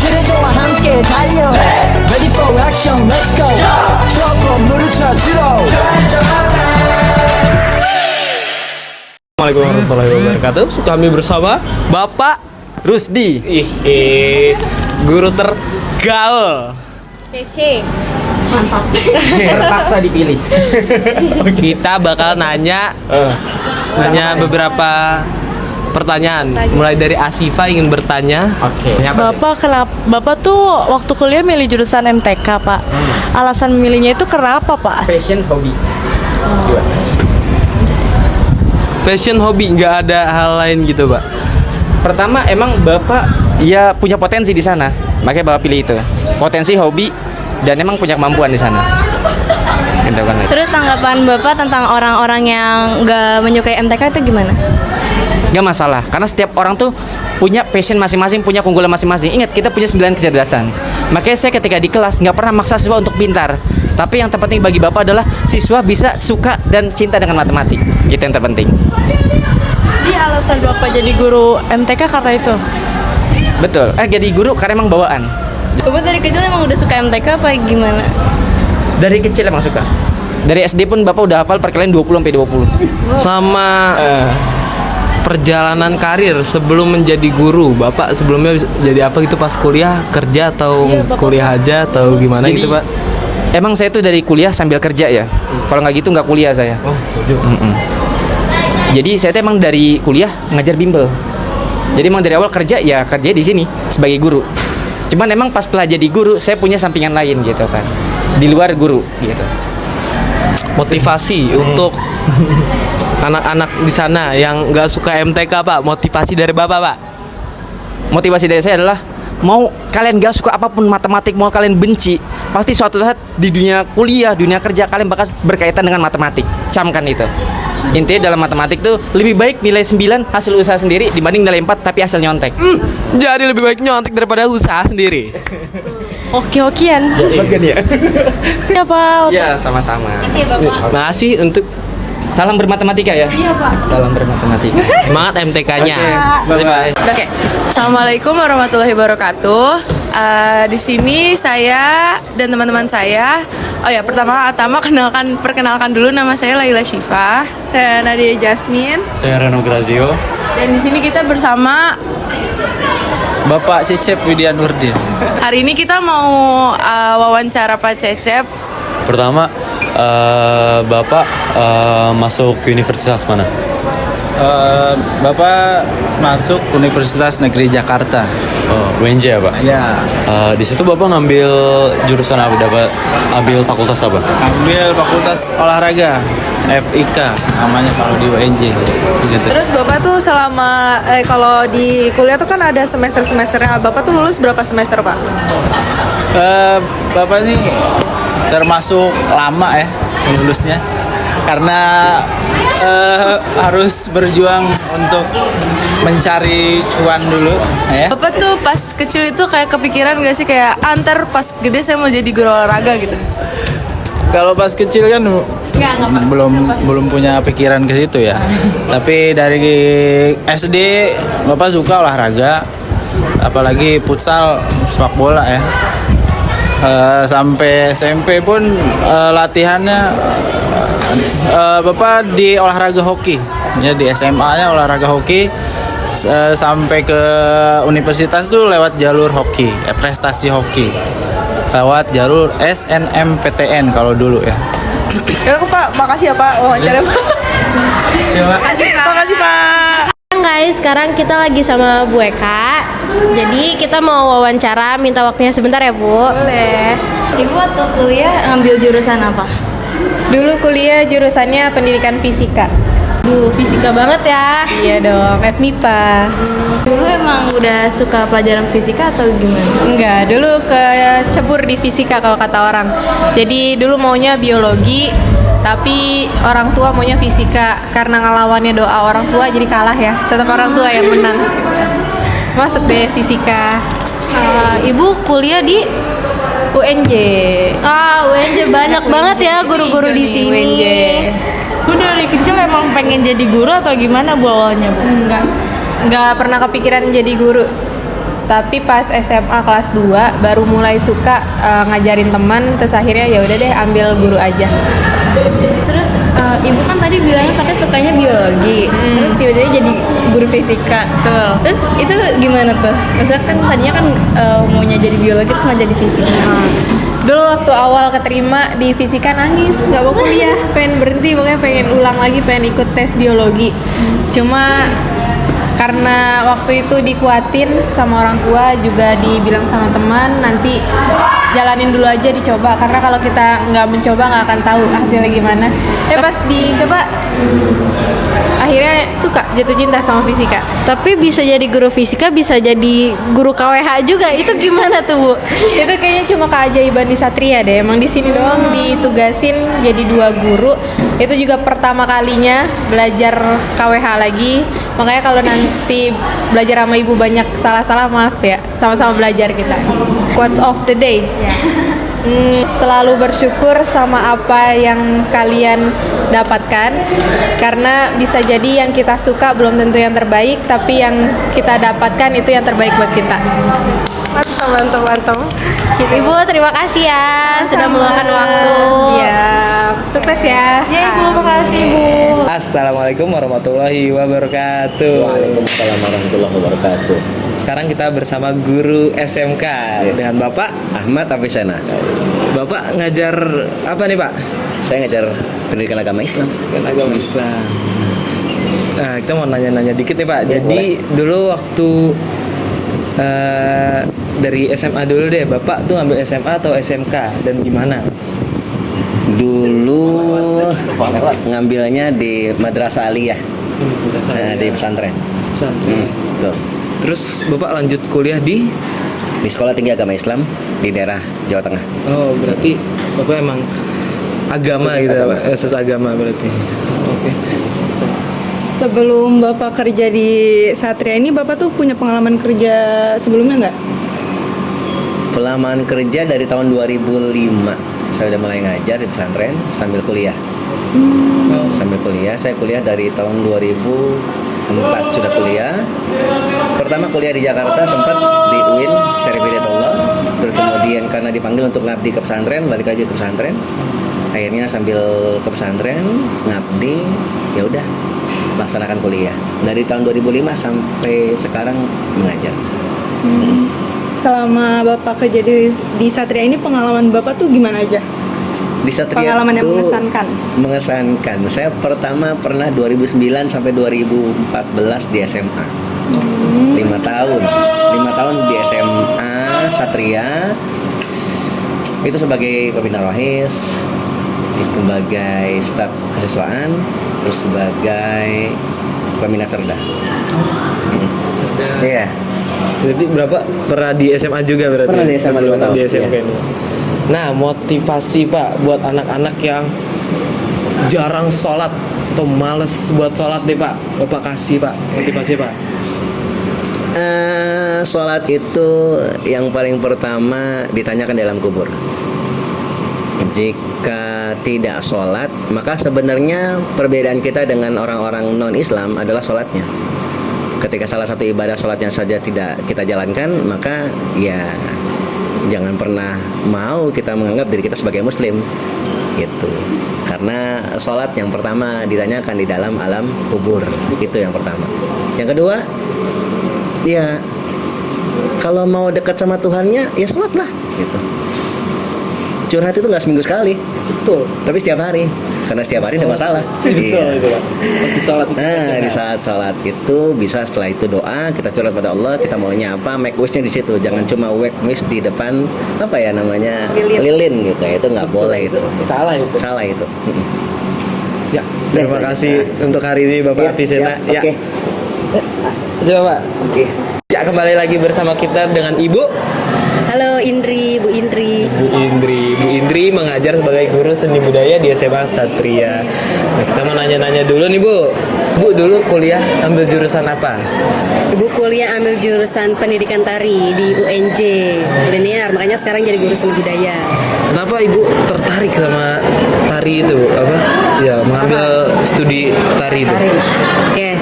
트레저와 함께 달려 Ready for action let's go 추억 건물을 찾으러 Assalamualaikum warahmatullahi wabarakatuh. Kami bersama Bapak Rusdi. Guru tergaul. PC. Mantap. Terpaksa dipilih. Kita bakal nanya beberapa pertanyaan. Mulai dari Asifa ingin bertanya. Oke. Bapak tuh waktu kuliah milih jurusan MTK, Pak. Alasan memilihnya itu kenapa, Pak? Passion, hobi. Passion, hobi, nggak ada hal lain gitu, Pak. Pertama emang Bapak ya punya potensi di sana, makanya Bapak pilih itu. Potensi, hobi, dan emang punya kemampuan di sana. Gitu kan. Terus tanggapan Bapak tentang orang-orang yang nggak menyukai MTK itu gimana? Gak masalah, karena setiap orang tuh punya passion masing-masing, punya keunggulan masing-masing. Ingat, kita punya 9 kecerdasan. Makanya saya ketika di kelas nggak pernah maksa siswa untuk pintar. Tapi yang terpenting bagi Bapak adalah siswa bisa suka dan cinta dengan matematik. Itu yang terpenting. Jadi alasan Bapak jadi guru MTK karena itu? Betul, jadi guru karena emang bawaan. Bapak dari kecil emang udah suka MTK apa gimana? Dari kecil emang suka. Dari SD pun Bapak udah hafal perkalian 20 sampai 20. Sama perjalanan karir sebelum menjadi guru, Bapak sebelumnya jadi apa gitu pas kuliah, kerja atau kuliah aja atau gimana Jadi, gitu, Pak? Emang saya tuh dari kuliah sambil kerja ya. Kalau nggak gitu nggak kuliah saya. Oh, setuju. Jadi saya tuh emang dari kuliah ngajar bimbel. Jadi emang dari awal kerja ya kerja di sini sebagai guru. Cuman emang pas setelah jadi guru saya punya sampingan lain gitu kan. Di luar guru gitu. Motivasi untuk anak-anak di sana yang nggak suka MTK, Pak. Motivasi dari Bapak, Pak. Motivasi dari saya adalah mau kalian gak suka apapun matematik, mau kalian benci, pasti suatu saat di dunia kuliah, dunia kerja kalian bakal berkaitan dengan matematik. Camkan itu. Intinya dalam matematik tuh lebih baik nilai 9 hasil usaha sendiri dibanding nilai 4 tapi hasil nyontek. Jadi lebih baik nyontek daripada usaha sendiri. Oke-okean. Bagian ya. Ya, Pak. Ya, sama-sama. Makasih, Bapak. Makasih untuk Salam bermatematika ya. Iya, Pak. Salam bermatematika. semangat MTK-nya. Bye-bye. Oke, assalamualaikum warahmatullahi wabarakatuh. Di sini saya dan teman-teman saya. Oh ya, pertama-tama perkenalkan dulu, nama saya Laila Syifa. Saya Nadia Jasmine. Saya Reno Grazio. Dan di sini kita bersama. Bapak Cecep Widya Nurdin. Hari ini kita mau wawancara Pak Cecep. Pertama, Bapak masuk ke universitas mana? Bapak masuk Universitas Negeri Jakarta. Oh, UNJ ya, Pak? Ya. Di situ Bapak ngambil jurusan apa? Dapat ambil fakultas apa? Ambil Fakultas Olahraga, FIK namanya kalau di UNJ. Gitu. Terus Bapak tuh selama kalau di kuliah tuh kan ada semester-semesternya. Bapak tuh lulus berapa semester, Pak? Bapak nih termasuk lama ya lulusnya, karena harus berjuang untuk mencari cuan dulu ya. Bapak tuh pas kecil itu kayak kepikiran gak sih kayak antar pas gede saya mau jadi guru olahraga gitu? Kalau pas kecil kan Enggak pas belum punya pikiran ke situ ya. Tapi dari SD Bapak suka olahraga, apalagi futsal, sepak bola ya. Sampai SMP pun latihannya Bapak di olahraga hoki. Ya di SMA-nya olahraga hoki. Sampai ke universitas tuh lewat jalur hoki, prestasi hoki. Lewat jalur SNMPTN kalau dulu ya. Ya Pak, makasih ya Pak wawancara Pak. Makasih Pak. Guys, sekarang kita lagi sama Bu Eka. Jadi kita mau wawancara, minta waktunya sebentar ya, Bu. Boleh. Ibu waktu kuliah ngambil jurusan apa? Dulu kuliah jurusannya pendidikan fisika. Duh, fisika banget ya. Iya dong, FMIPA. Dulu emang udah suka pelajaran fisika atau gimana? Enggak, dulu kecebur di fisika kalau kata orang. Jadi dulu maunya biologi, tapi orang tua maunya fisika. Karena ngelawannya doa orang tua jadi kalah ya. Tetap orang tua yang menang. Masuk deh fisika. Ibu kuliah di UNJ. UNJ banyak banget ya guru-guru di sini. UNJ. Bu dari kecil emang pengen jadi guru atau gimana Bu awalnya, Bu? Enggak. nggak pernah kepikiran jadi guru. Tapi pas SMA kelas 2 baru mulai suka ngajarin teman, terus akhirnya ya udah deh ambil guru aja. Terus ibu kan tadi bilangnya katanya sukanya biologi, terus tiba-tiba jadi guru fisika. Betul. Terus itu gimana tuh? Maksudnya kan tadinya kan maunya jadi biologi terus mau jadi fisika. Dulu waktu awal keterima di fisika nangis, nggak mau kuliah, pengen berhenti, pokoknya pengen ulang lagi, pengen ikut tes biologi. Cuma karena waktu itu dikuatin sama orang tua, juga dibilang sama teman, nanti jalanin dulu aja, dicoba, karena kalau kita nggak mencoba nggak akan tahu hasilnya gimana. Pas dicoba akhirnya suka, jatuh cinta sama fisika. Tapi bisa jadi guru fisika, bisa jadi guru KWH juga. Itu gimana tuh, Bu? Itu kayaknya cuma keajaiban di Satria deh. Emang di sini doang ditugasin jadi 2 guru. Itu juga pertama kalinya belajar KWH lagi. Makanya kalau nanti belajar sama ibu banyak salah-salah, maaf ya. Sama-sama belajar kita. Quotes of the day. Selalu bersyukur sama apa yang kalian dapatkan, karena bisa jadi yang kita suka belum tentu yang terbaik, tapi yang kita dapatkan itu yang terbaik buat kita. Mantap. Ibu terima kasih ya sudah meluangkan waktu. Siap. Sukses ya. Ya Ibu, makasih Ibu. Assalamualaikum warahmatullahi wabarakatuh. Waalaikumsalam warahmatullahi wabarakatuh. Sekarang kita bersama guru SMK dengan Bapak Ahmad Afisena. Bapak ngajar apa nih Pak? Saya ngajar pendidikan agama Islam. Agama Islam. Nah, kita mau nanya-nanya dikit nih Pak. Ya, Jadi dulu waktu dari SMA dulu deh, Bapak tuh ambil SMA atau SMK dan gimana? Dulu ngambilnya di Madrasah Aliyah, di pesantren. Tuh. Terus Bapak lanjut kuliah di Sekolah Tinggi Agama Islam di daerah Jawa Tengah. Oh, berarti Bapak emang agama Khusus gitu ya, agama. Pak? Khusus agama berarti. Oke. Sebelum Bapak kerja di Satria ini, Bapak tuh punya pengalaman kerja sebelumnya nggak? Pengalaman kerja dari tahun 2005. Saya udah mulai ngajar di pesantren sambil kuliah. Sambil kuliah, saya kuliah dari tahun 2004 sudah kuliah. Pertama kuliah di Jakarta, sempat di UIN Syarif Hidayatullah. Terus kemudian karena dipanggil untuk ngabdi ke pesantren, balik aja ke pesantren. Akhirnya sambil ke pesantren ngabdi, ya udah laksanakan kuliah. Dari tahun 2005 sampai sekarang mengajar. Selama Bapak kerja di Satria ini, pengalaman Bapak tuh gimana aja? Di Satria Pengalaman yang tuh mengesankan. Mengesankan. Saya pertama pernah 2009 sampai 2014 di SMA. 5 tahun. 5 tahun di SMA Satria. Itu sebagai pembina rohis, sebagai staf kesiswaan, terus sebagai pembina cerda. Iya. Berarti berapa pernah di SMA juga berarti? Pernah di SMA 2 tahun. Di SMP. Iya. Nah, motivasi Pak buat anak-anak yang jarang sholat atau males buat sholat deh Pak, Bapak kasih Pak motivasi Pak. Sholat itu yang paling pertama ditanyakan dalam kubur. Jika tidak sholat, maka sebenarnya perbedaan kita dengan orang-orang non-Islam adalah sholatnya. Ketika salah satu ibadah sholatnya saja tidak kita jalankan, maka ya jangan pernah mau kita menganggap diri kita sebagai muslim gitu. Karena sholat yang pertama ditanyakan di dalam alam kubur, itu yang pertama. Yang kedua, ya kalau mau dekat sama Tuhannya ya sholatlah gitu. Curhat itu nggak seminggu sekali, Betul. tapi setiap hari, karena setiap hari ada masalah. Betul itu Pak. Pasti sholat itu. Nah, di saat sholat itu bisa, setelah itu doa, kita curhat pada Allah, kita maunya apa, make wish-nya di situ. Jangan cuma make wish di depan apa ya namanya lilin gitu, itu nggak boleh itu. Salah itu. Salah itu. Ya, terima kasih untuk hari ini Bapak Afisena. Ya. Oke. Coba Pak. Oke. Ya, kembali lagi bersama kita dengan Ibu Halo Indri, Bu Indri. Bu Indri mengajar sebagai guru seni budaya di SMA Satria. Nah, kita mau nanya-nanya dulu nih Bu. Bu dulu kuliah ambil jurusan apa? Ibu kuliah ambil jurusan pendidikan tari di UNJ Linear, makanya sekarang jadi guru seni budaya. Kenapa Ibu tertarik sama tari itu Bu? Apa? Ya, mengambil studi tari itu. Oke.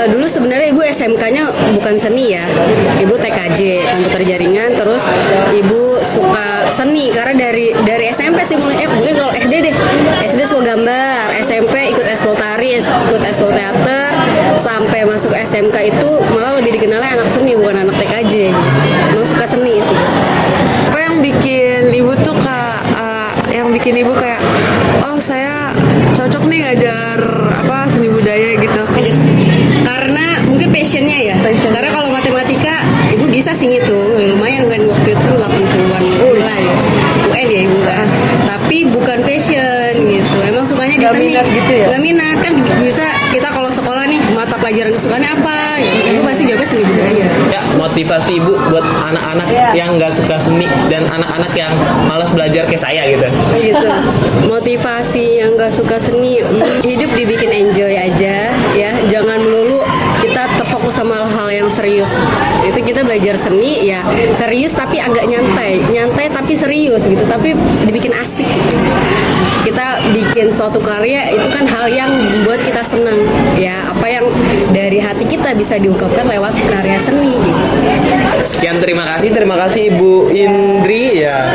Dulu sebenarnya Ibu SMK-nya bukan seni ya, ibu TKJ komputer jaringan, terus ibu suka seni karena dari SMP sih mulai, mungkin kalau SD deh, SD suka gambar, SMP ikut eskul tari, ikut eskul teater, sampai masuk SMK itu malah lebih dikenalnya anak seni bukan anak TKJ, emang suka seni sih. Apa yang bikin ibu tuh kayak oh saya cocok nih ngajar apa seni budaya gitu? Karena mungkin passionnya ya. Karena kalau matematika ibu bisa sih ngitung, lumayan kan waktu itu kan 80-an mulai ya. UN ya ibu kan. Tapi bukan passion gitu. Emang sukanya di seni. Gitu ya? Gak minat kan bisa kita kalau sekolah nih mata pelajaran kesukaannya apa? Ibu pasti jawabnya seni budaya. Ya, motivasi ibu buat anak-anak yang nggak suka seni dan anak-anak yang malas belajar kayak saya gitu. Gitu. Motivasi yang gak suka seni, hidup dibikin enjoy aja ya, jangan melulu kita terfokus sama hal yang serius. Itu kita belajar seni ya serius tapi agak nyantai tapi serius gitu, tapi dibikin asik gitu. Kita bikin suatu karya itu kan hal yang membuat kita senang ya, apa yang dari hati kita bisa diungkapkan lewat karya seni gitu. Sekian, terima kasih Ibu Indri ya.